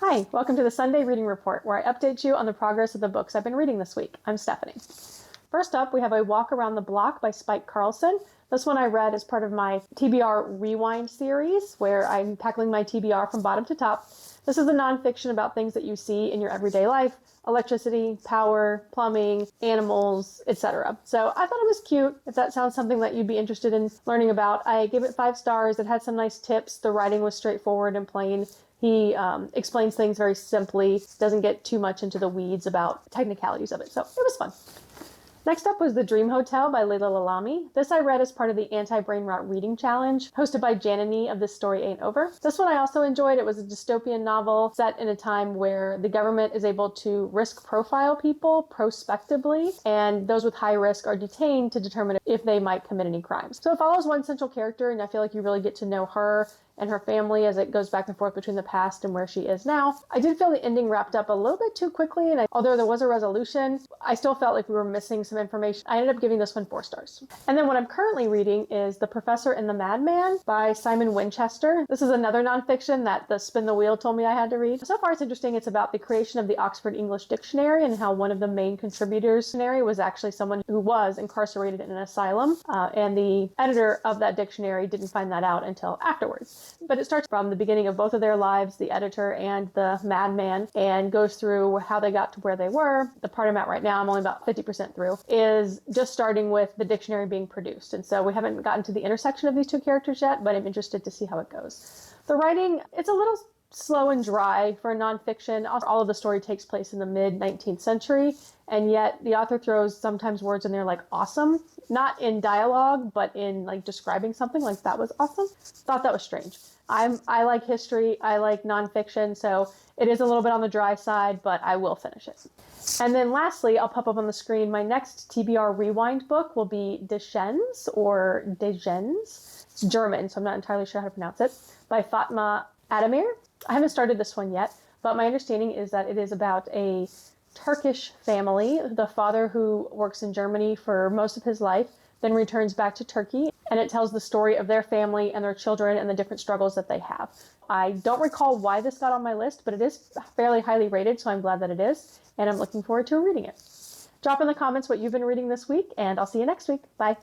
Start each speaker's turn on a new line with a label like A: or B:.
A: Hi, welcome to the Sunday Reading Report, where I update you on the progress of the books I've been reading this week. I'm Stephanie. First up, we have A Walk Around the Block by Spike Carlsen. This one I read as part of my TBR Rewind series, where I'm tackling my TBR from bottom to top. This is a nonfiction about things that you see in your everyday life: electricity, power, plumbing, animals, etc. So I thought it was cute. If that sounds something that you'd be interested in learning about, I gave it 5 stars. It had some nice tips. The writing was straightforward and plain. He explains things very simply, doesn't get too much into the weeds about technicalities of it, so it was fun. Next up was The Dream Hotel by Laila Lalami. This I read as part of the Anti-Brain Rot Reading Challenge, hosted by Janani of This Story Ain't Over. This one I also enjoyed. It was a dystopian novel set in a time where the government is able to risk profile people prospectively, and those with high risk are detained to determine if they might commit any crimes. So it follows one central character, and I feel like you really get to know her and her family as it goes back and forth between the past and where she is now. I did feel the ending wrapped up a little bit too quickly, and although there was a resolution, I still felt like we were missing some information. I ended up giving this one 4 stars. And then what I'm currently reading is The Professor and the Madman by Simon Winchester. This is another nonfiction that the Spin the Wheel told me I had to read. So far it's interesting. It's about the creation of the Oxford English Dictionary and how one of the main contributors was actually someone who was incarcerated in an asylum, and the editor of that dictionary didn't find that out until afterwards. But it starts from the beginning of both of their lives, the editor and the madman, and goes through how they got to where they were. The part I'm at right now, I'm only about 50% through, is just starting with the dictionary being produced. And so we haven't gotten to the intersection of these 2 characters yet, but I'm interested to see how it goes. The writing, it's a little slow and dry for a nonfiction. All of the story takes place in the mid-19th century, and yet the author throws sometimes words in there like awesome, not in dialogue, but in like describing something like that was awesome. Thought that was strange. I like history, I like nonfiction, so it is a little bit on the dry side, but I will finish it. And then lastly, I'll pop up on the screen, my next TBR Rewind book will be Dshinns, or Dshinns. It's German, so I'm not entirely sure how to pronounce it, by Fatma Adeymir. I haven't started this one yet, but my understanding is that it is about a Turkish family, the father who works in Germany for most of his life, then returns back to Turkey, and it tells the story of their family and their children and the different struggles that they have. I don't recall why this got on my list, but it is fairly highly rated, so I'm glad that it is, and I'm looking forward to reading it. Drop in the comments what you've been reading this week, and I'll see you next week. Bye.